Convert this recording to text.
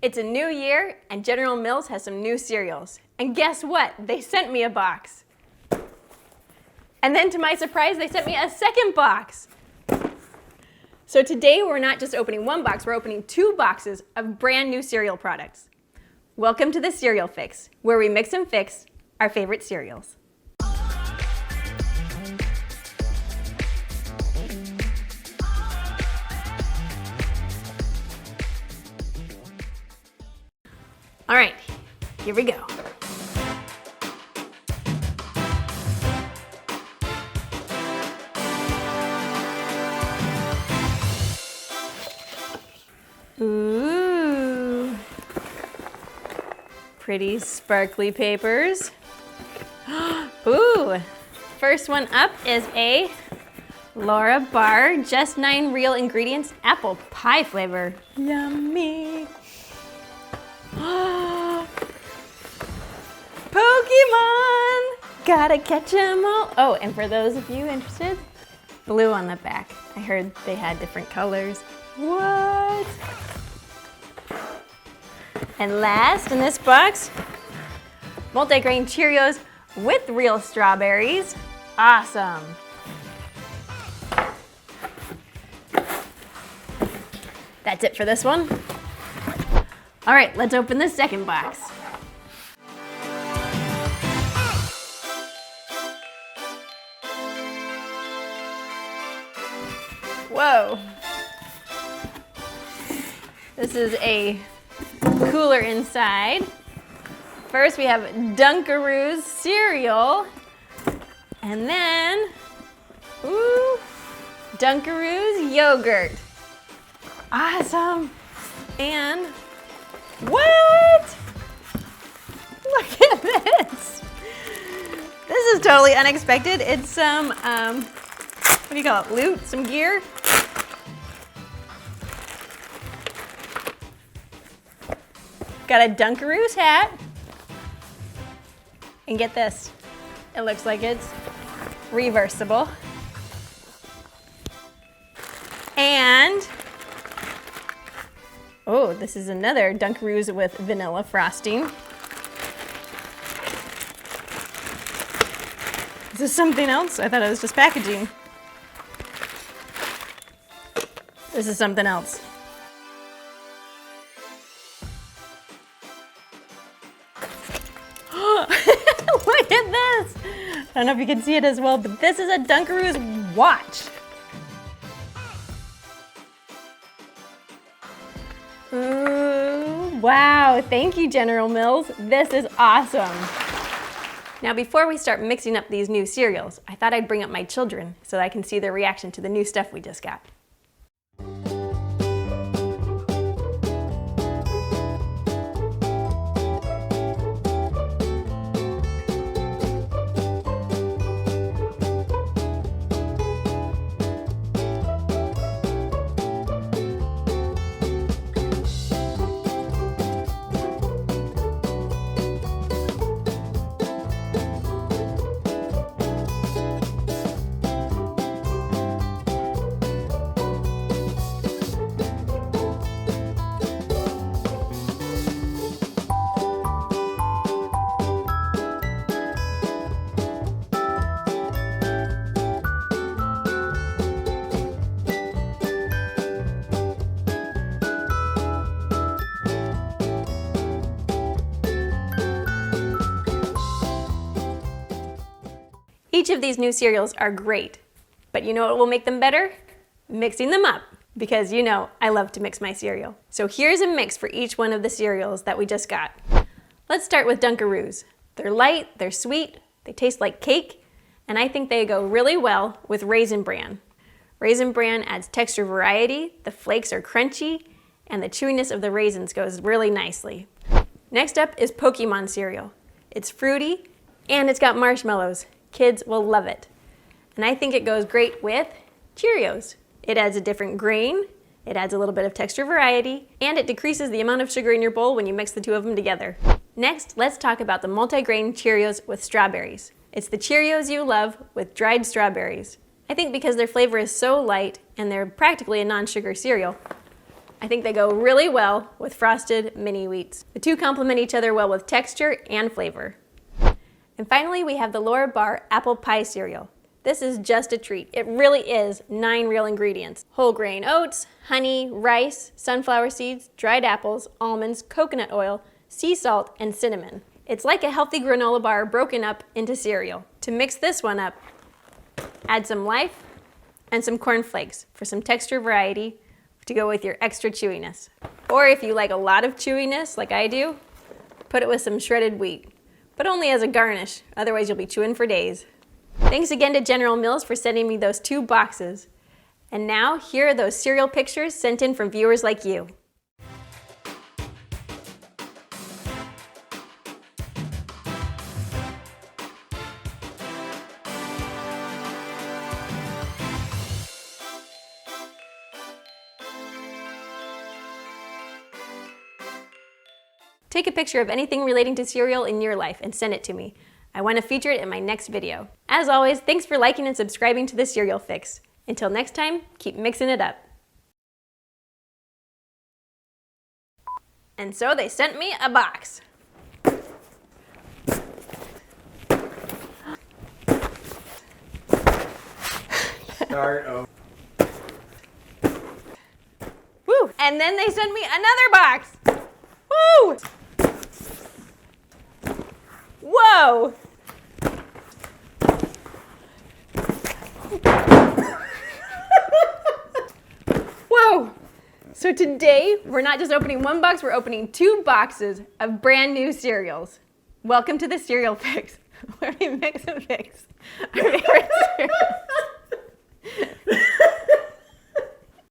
It's a new year and General Mills has some new cereals. And guess what? They sent me a box. And then to my surprise, they sent me a second box. So today we're not just opening one box, we're opening 2 boxes of brand new cereal products. Welcome to the Cereal Fix, where we mix and fix our favorite cereals. All right, here we go. Ooh, pretty sparkly papers. Ooh, first one up is a LaraBar, just 9 real ingredients, apple pie flavor. Yummy. Pokemon! Gotta catch 'em all. Oh, and for those of you interested, blue on the back. I heard they had different colors. What? And last in this box, MultiGrain Cheerios with real strawberries. Awesome. That's it for this one. All right, let's open the second box. Whoa. This is a cooler inside. First we have Dunkaroos cereal. And then, ooh, Dunkaroos yogurt. Awesome. And what? Look at this. This is totally unexpected. It's some, what do you call it, loot, some gear. Got a Dunkaroos hat. And get this, it looks like it's reversible. And, oh, this is another Dunkaroos with vanilla frosting. Is this something else? I thought it was just packaging. This is something else. Look at this! I don't know if you can see it as well, but this is a Dunkaroos watch. Ooh, wow, thank you, General Mills. This is awesome. Now, before we start mixing up these new cereals, I thought I'd bring up my children so that I can see their reaction to the new stuff we just got. Each of these new cereals are great, but you know what will make them better? Mixing them up, because you know I love to mix my cereal. So here's a mix for each one of the cereals that we just got. Let's start with Dunkaroos. They're light, they're sweet, they taste like cake, and I think they go really well with Raisin Bran. Raisin Bran adds texture variety, the flakes are crunchy, and the chewiness of the raisins goes really nicely. Next up is Pokemon cereal. It's fruity, and it's got marshmallows. Kids will love it. And I think it goes great with Cheerios. It adds a different grain, it adds a little bit of texture variety, and it decreases the amount of sugar in your bowl when you mix the 2 of them together. Next, let's talk about the MultiGrain Cheerios with strawberries. It's the Cheerios you love with dried strawberries. I think because their flavor is so light and they're practically a non-sugar cereal, I I think they go really well with frosted mini wheats. The two complement each other well with texture and flavor. And finally, we have the LaraBar apple pie cereal. This is just a treat. It really is 9 real ingredients. Whole grain oats, honey, rice, sunflower seeds, dried apples, almonds, coconut oil, sea salt, and cinnamon. It's like a healthy granola bar broken up into cereal. To mix this one up, add some life and some corn flakes for some texture variety to go with your extra chewiness. Or if you like a lot of chewiness, like I do, put it with some shredded wheat, but only as a garnish, otherwise you'll be chewing for days. Thanks again to General Mills for sending me those 2 boxes. And now, here are those cereal pictures sent in from viewers like you. Take a picture of anything relating to cereal in your life and send it to me. I want to feature it in my next video. As always, thanks for liking and subscribing to the Cereal Fix. Until next time, keep mixing it up. And so they sent me a box. Start over. Woo! And then they sent me another box. Woo! Whoa! Whoa! So today, we're not just opening 1 box, we're opening 2 boxes of brand new cereals. Welcome to the Cereal Fix, where we mix and fix our favorite cereal.